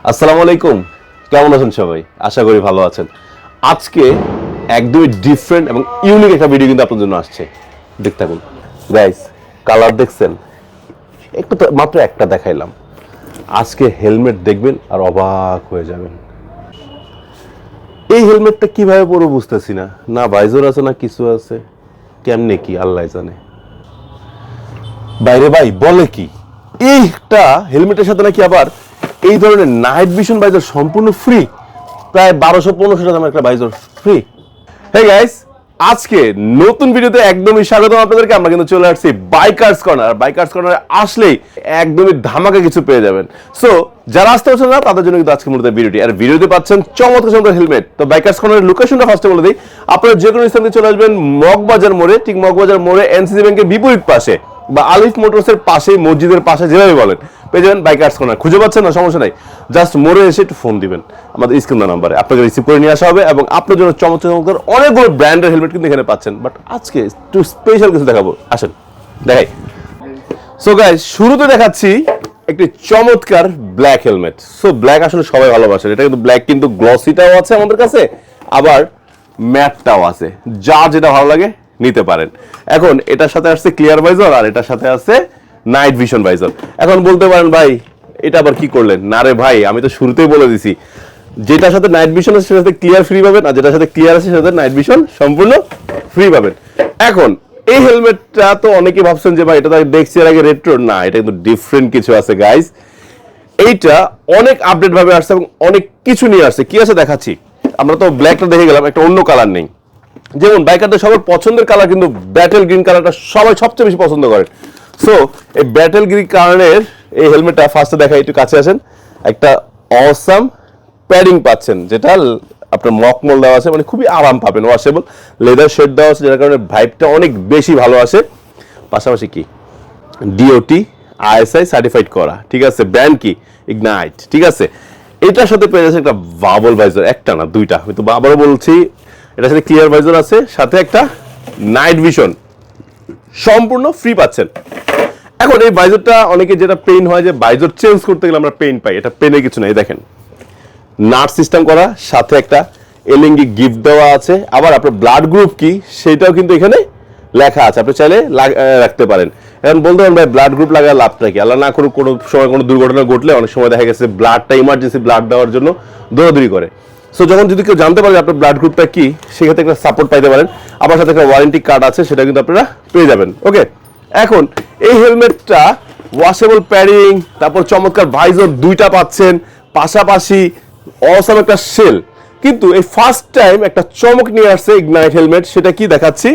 আসসালামু আলাইকুম, কেমন আছেন সবাই? আশা করি ভালো আছেন। আজকে একদমই ডিফারেন্ট এবং ইউনিক একটা ভিডিও কিন্তু আপনাদের জন্য আসছে, দেখতে থাকুন। গাইস, কালার দেখছেন? একটু তো মাত্র একটা দেখাইলাম, আজকে হেলমেট দেখবেন আর অবাক হয়ে যাবেন। এই হেলমেটটা কিভাবে পরবো বুঝতেছি না, না ভাইজর আছে না কিছু আছে, কেমনে কি আল্লাহ জানে। বাইরে ভাই বলে কি, এইটা হেলমেটের সাথে নাকি আবার এই ধরনের নাইট ভিশন ভাইজর সম্পূর্ণ ফ্রি, প্রায় 1200-1500 টাকা দামের একটা ভাইজর ফ্রি। হে গাইস, আজকে নতুন ভিডিওতে একদমই স্বাগতম আপনাদেরকে। আমরা কিন্তু চলে আসছি বাইকার্স কর্নার। বাইকার্স কর্নারে আসলেই একদমই ধামাকা কিছু পেয়ে যাবেন। সো যারা আসতে পারছেন না তাদের জন্য কিন্তু আজকে মূলত ভিডিওটি, আর ভিডিওতে পাচ্ছেন চমৎকার চমৎকার হেলমেট। তো বাইকার্স কর্নারের লোকেশনটা ফার্স্টে বলে দিই, আপনারা যে কোনো স্থানে চলে আসবেন মগবাজার মোড়ে, ঠিক মগবাজার মোড়ে এনসিসি ব্যাংকের বিপরীত পাশে বা আলিফ মোটরসের পাশে, মসজিদের পাশে, যেভাবে বলেন পেয়ে যাবেন বাইকার্স কর্নার। খুঁজে পাচ্ছেন না, সমস্যা নাই, জাস্ট মোড়ে এসে একটু ফোন দিবেন আমাদের স্ক্রিন নাম্বারে, আপনাকে রিসিভ করে নিয়ে আসা হবে এবং আপনার জন্য চমৎকার চমৎকার অনেকগুলো ব্র্যান্ডের হেলমেট কিন্তু এখানে পাচ্ছেন। বাট আজকে একটু স্পেশাল কিছু দেখাবো, আসেন দেখাই। সো গাইস, শুরুতে দেখাচ্ছি একটি চমৎকার ব্ল্যাক হেলমেট। সো ব্ল্যাক আসলে সবাই ভালোবাসেন, এটা কিন্তু ব্ল্যাক কিন্তু গ্লসিটাও আছে আমাদের কাছে, আবার ম্যাটটাও আছে, যা যেটা ভালো লাগে নিতে পারেন। এখন এটার সাথে আসছে ক্লিয়ার ভাইজর আর এটার সাথে আছে নাইট ভিশন ভাইজর। এখন বলতে পারেন ভাই এটা আবার কি করলেন? না রে ভাই, আমি তো শুরুতেই বলে দিছি, যেটার সাথে নাইট ভিশন আছে সেটার সাথে ক্লিয়ার ফ্রি পাবেন, আর যেটার সাথে ক্লিয়ার আছে সেটাতে নাইট ভিশন সম্পূর্ণ ফ্রি পাবেন। এখন এই হেলমেটটা তো অনেকেই ভাবছেন যে ভাই এটা তো দেখছি এর আগে রেট্রো, না এটা কিন্তু ডিফারেন্ট কিছু আছে গাইস। এইটা অনেক আপডেট ভাবে আসছে এবং অনেক কিছু নিয়ে আসছে। কি আছে দেখাচ্ছি। আমরা তো ব্ল্যাকটা দেখে গেলাম, একটা অন্য কালার নেই। যেমন বাইকারদের সবার পছন্দের কালার কিন্তু ব্যাটেল গ্রিন কালারটা সবাই সবচেয়ে বেশি পছন্দ করে। সো এই ব্যাটেল গ্রিন কালারের এই হেলমেটটা ফার্স্টে দেখাই, একটু কাছে আসেন। একটা অসাম প্যাডিং পাচ্ছেন, যেটা আপনার মকমল দেওয়া আছে, মানে খুবই আরাম পাবেন। ওয়াশেবল লেদার শেড দেওয়া আছে, যার কারণে ভাইবটা অনেক বেশি ভালো আসে। পাশাপাশি কি ডিওটি আইএসআই সার্টিফাইড করা, ঠিক আছে। ব্র্যান্ড কি ইগনাইট, ঠিক আছে। এটার সাথে পেয়ে যাচ্ছে একটা বাবল ভাইজর, একটা না দুইটা, আমি তো আবারও বলছি, এটার সাথে ক্লিয়ার ভাইজর আছে, সাথে একটা নাইট ভিশন সম্পূর্ণ ফ্রি পাচ্ছেন। এখন এই ভাইজরটা অনেকে যেটা পেইন হয় যে ভাইজর চেঞ্জ করতে গেলে আমরা পেইন পাই, এটা পেনের কিছু নাই। দেখেন নাট সিস্টেম করা, সাথে একটা এলএনডি গিফট দেওয়া আছে, আবার আপনার ব্লাড গ্রুপ কি সেটাও কিন্তু এখানে লেখা আছে, আপনি চাইলে রাখতে পারেন। এখন বলতে পারেন ভাই ব্লাড গ্রুপ লাগার লাভটা কি? আল্লাহ না করুক কোনো সময় কোনো দুর্ঘটনা ঘটলে অনেক সময় দেখা গেছে ব্লাডটা ইমার্জেন্সি ব্লাড দেওয়ার জন্য দৌড়াদৌড়ি করে। সো যখন যদি কেউ জানতে পারে আপনার ব্লাড গ্রুপটা কি, সেক্ষেত্রে একটা সাপোর্ট পাইতে পারেন। আবার সাথে একটা ওয়ারেন্টি কার্ড আছে, সেটা কিন্তু আপনারা পেয়ে যাবেন। ওকে, এখন এই হেলমেটটা ওয়াশেবল প্যাডিং, তারপর চমৎকার ভাইজর দুইটা পাচ্ছেন, পাশাপাশি অসাম একটা সেল। কিন্তু এই ফার্স্ট টাইম একটা চমক নিয়ে আসছে ইগনাইট হেলমেট, সেটা কি দেখাচ্ছি।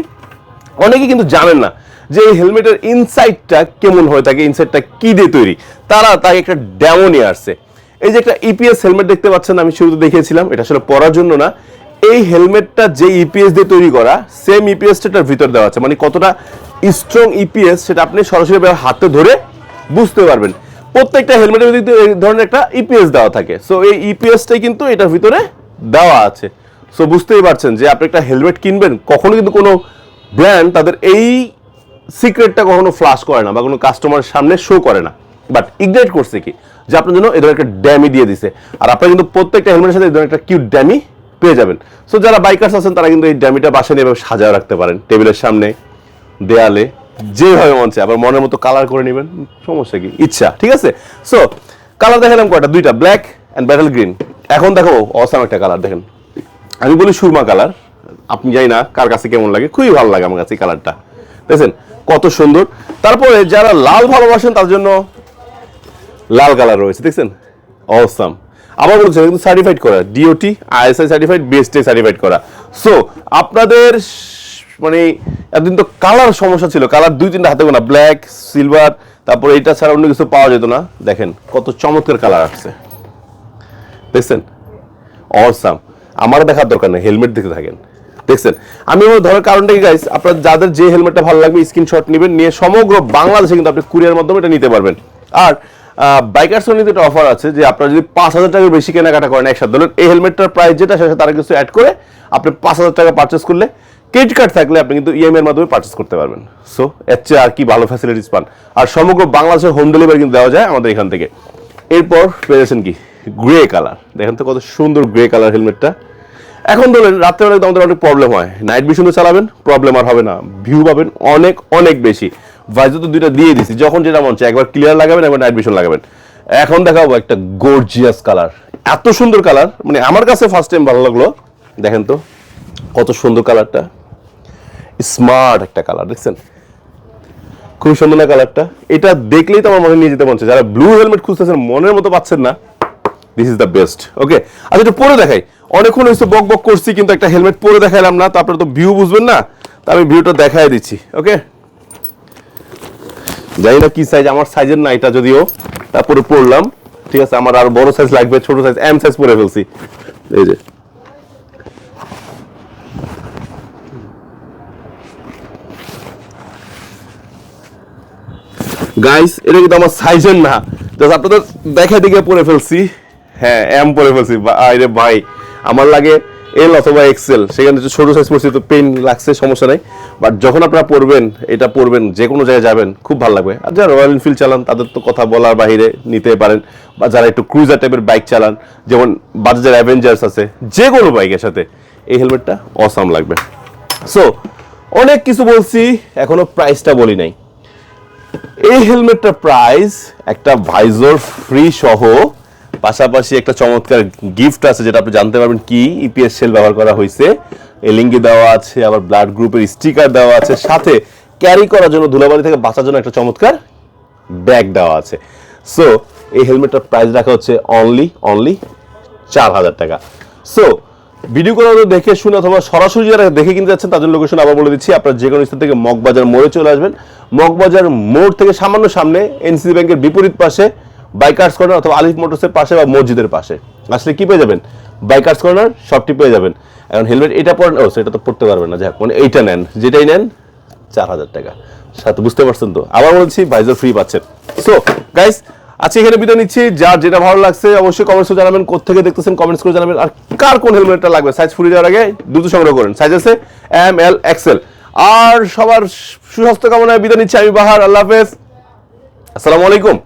অনেকে কিন্তু জানেন না যে এই হেলমেটের ইনসাইডটা কেমন হয়ে থাকে, ইনসাইডটা কি দিয়ে তৈরি। তারা তাই একটা ডেমো নিয়ে আসছে। এই যে একটা ইপিএস হেলমেট দেখতে পাচ্ছেন, আমি শুরুতে দেখিয়েছিলাম, এটা আসলে পরার জন্য না। এই হেলমেটটা যে ইপিএস দিয়ে তৈরি করা, সেম ইপিএসটার ভিতর দেওয়া আছে, মানে কতটা স্ট্রং ইপিএস সেটা আপনি সরাসরি হাতে ধরে বুঝতে পারবেন। প্রত্যেকটা হেলমেটের ভিতরে এই ধরনের একটা ইপিএস দেওয়া থাকে। সো এই ইপিএসটাই কিন্তু এটার ভিতরে দেওয়া আছে। সো বুঝতেই পারছেন যে আপনি একটা হেলমেট কিনবেন, কখনো কিন্তু কোনো ব্র্যান্ড তাদের এই সিক্রেটটা কখনো ফ্লাশ করে না বা কোনো কাস্টমারের সামনে শো করে না। বাট ইগনাইট করছে কি, যে আপনার জন্য এই ধরনের একটা ড্যামি দিয়ে দিছে, আর আপনারা কিন্তু প্রত্যেকটা হেলমেটের সাথে এই ধরনের একটা কিউট ড্যামি পেয়ে যাবেন। সো যারা বাইকার্স আছেন তারা কিন্তু এই ড্যামিটা বাসায় নিয়ে সাজায় রাখতে পারেন, টেবিলের সামনে, দেয়ালে, যেভাবে মন চায়। আবার মনের মতো কালার করে নেবেন, সমস্যা কি, ইচ্ছা, ঠিক আছে। সো কালার দেখালাম কয়টা, দুইটা, ব্ল্যাক অ্যান্ড ব্যাটেল গ্রিন। এখন দেখো অসাম একটা কালার, দেখেন আমি বলি সুরমা কালার, আপনি জানি না কার কাছে কেমন লাগে, খুবই ভালো লাগে আমার কাছে এই কালারটা, দেখছেন কত সুন্দর। তারপরে যারা লাল ভালোবাসেন তার জন্য লাল কালার রয়েছে, দেখছেন অসাম। আবার বলছে কিন্তু সার্টিফাইড করা, DOT ISI certified, BST certified করা। সো আপনাদের মানে এতদিন তো কালার সমস্যা ছিল, কালার দুই তিনটা হাতে গোনা, ব্ল্যাক, সিলভার, তারপরে এটা ছাড়া অন্য কিছু পাওয়া যেত না। দেখেন কত চমৎকার কালার আসছে, দেখছেন অসাম। আমারও দেখার দরকার নেই, হেলমেট দেখতে থাকেন, দেখছেন। আমি আমার ধরার কারণটা কি গাইস, আপনার যাদের যে হেলমেটটা ভালো লাগবে স্ক্রিনশট নেবেন, নিয়ে সমগ্র বাংলাদেশে কিন্তু আপনি কুরিয়ার মাধ্যমে এটা নিতে পারবেন। আর বাইকার্স নিতে একটা অফার আছে যে আপনারা যদি 5,000 টাকার বেশি কেনাকাটা করেন একসাথে, ধরুন এই হেলমেটটার প্রাইস যেটা সেটা তারা কিছু অ্যাড করে আপনি 5,000 টাকা পারচেস করলে, ক্রেডিট কার্ড থাকলে আপনি কিন্তু ইএমআই এর মাধ্যমে পারচেস করতে পারবেন। সো এর চেয়ে আর কি ভালো ফ্যাসিলিটিস পান। আর সমগ্র বাংলাদেশের হোম ডেলিভারি কিন্তু দেওয়া যায় আমাদের এখান থেকে। এরপর পেয়েছেন কি গ্রে কালার, দেখেন তো কত সুন্দর গ্রে কালার হেলমেটটা। এখন ধরেন রাত্রেবেলা আমাদের অনেক প্রবলেম হয়, নাইট ভিশন চালাবেন প্রবলেম আর হবে না, ভিউ পাবেন অনেক অনেক বেশি। ভাইজার তো দুইটা দিয়ে দিছি, যখন যেটা মন চায় একবার ক্লিয়ার লাগাবেন, একবার নাইট ভিশন লাগাবেন। এখন দেখাবো একটা গর্জিয়াস কালার, এত সুন্দর কালার, মানে আমার কাছে ফার্স্ট টাইম ভালো লাগলো। দেখেন তো কত সুন্দর কালারটা, স্মার্ট একটা কালার, দেখছেন খুব সুন্দর না কালারটা। এটা দেখলেই তো আমার মনে নিয়ে যেতে মন চায়। যারা ব্লু হেলমেট খুঁজতেছেন, মনের মতো পাচ্ছেন না, দিস ইজ দ্য বেস্ট। ওকে, আর এটা পরে দেখাই, অনেকক্ষণ হয়েছে বক বক করছি, কিন্তু একটা হেলমেট পরে দেখাইলাম না, তারপরে তো ভিউ বুঝবেন না, তা আমি ভিউটা দেখাই দিচ্ছি। ওকে, জানি না কি সাইজ, আমার সাইজের না এটা যদিও, তারপরে পরলাম, ঠিক আছে। আমার আর বড় সাইজ লাগবে, ছোট সাইজ এম সাইজ পরে ফেলছি। এই যে গাইস, এটা কিন্তু আমার সাইজের না, জাস্ট আপনাদের দেখা দেখে পরে ফেলছি। হ্যাঁ, এম পরে ফেলছি। আরে ভাই, আমার লাগে এল অথবা এক্সেল, সেখানে ছোট সাইজ পড়ছি তো পেন লাগছে, সমস্যা নাই। বাট যখন আপনারা পরবেন, এটা পরবেন, যে কোনো জায়গায় যাবেন খুব ভালো লাগবে। আর যারা রয়্যাল এনফিল্ড চালান তাদের তো কথা বলার বাইরে, নিতে পারেন। বা যারা একটু ক্রুজার টাইপের বাইক চালান, যেমন বাজাজের অ্যাভেঞ্জার্স আছে, যে কোনো বাইকের সাথে এই হেলমেটটা অসাম লাগবে। সো অনেক কিছু বলছি, এখনো প্রাইসটা বলি নাই। এই হেলমেটটার প্রাইস একটা ভাইজর ফ্রি সহ, পাশাপাশি একটা চমৎকার গিফট আছে, যেটা আপনি জানতে পারবেন কি ইপিএস সেল ব্যবহার করা হয়েছে। এই লিঙ্কে দেওয়া আছে, আবার ব্লাড গ্রুপের স্টিকার দেওয়া আছে, সাথে ক্যারি করার জন্য, ধুলাবালি থেকে বাঁচার জন্য একটা চমৎকার ব্যাগ দেওয়া আছে। সো এই হেলমেটটার প্রাইস রাখা হচ্ছে অনলি 4,000 টাকা। সো ভিডিও করে দেখে শুনে অথবা সরাসরি যারা দেখে কিনতে যাচ্ছেন, তাদের লোকেশন আবার বলে দিচ্ছি। আপনারা যে কোনো স্থান থেকে মগবাজার মোড়ে চলে আসবেন। মগবাজার মোড় থেকে সামান্য সামনে এনসিসি ব্যাংকের বিপরীত পাশে বাইকার্স কর্নার, অথবা আলিফ মোটরসের পাশে বা মসজিদের পাশে আসলে কি পেয়ে যাবেন, বাইকার্স কর্নার শপটি পেয়ে যাবেন। এখন হেলমেট এটা পরেন, ও সেটা তো পড়তে পারবেন না, যাক মানে এইটা নেন, যেটাই নেন 4,000 টাকা সাথে, বুঝতে পারছেন তো? আবার বলছি, ভাইজার ফ্রি পাচ্ছেন। সো গাইস, আজকে এখানে বিদায় নিচ্ছি। যার যেটা ভালো লাগছে অবশ্যই কমেন্টসে জানাবেন, কোত্থেকে দেখতেছেন কমেন্টস করে জানাবেন। আর কার কোন হেলমেটটা লাগবে, সাইজ ফুরিয়ে যাওয়ার আগে দ্রুত সংগ্রহ করেন, সাইজ আছে এম, এল, এক্সেল। আর সবার সুস্বাস্থ্য কামনায় বিদায় নিচ্ছি আমি, বাহার। আল্লাহ হাফেজ, আসসালামু আলাইকুম।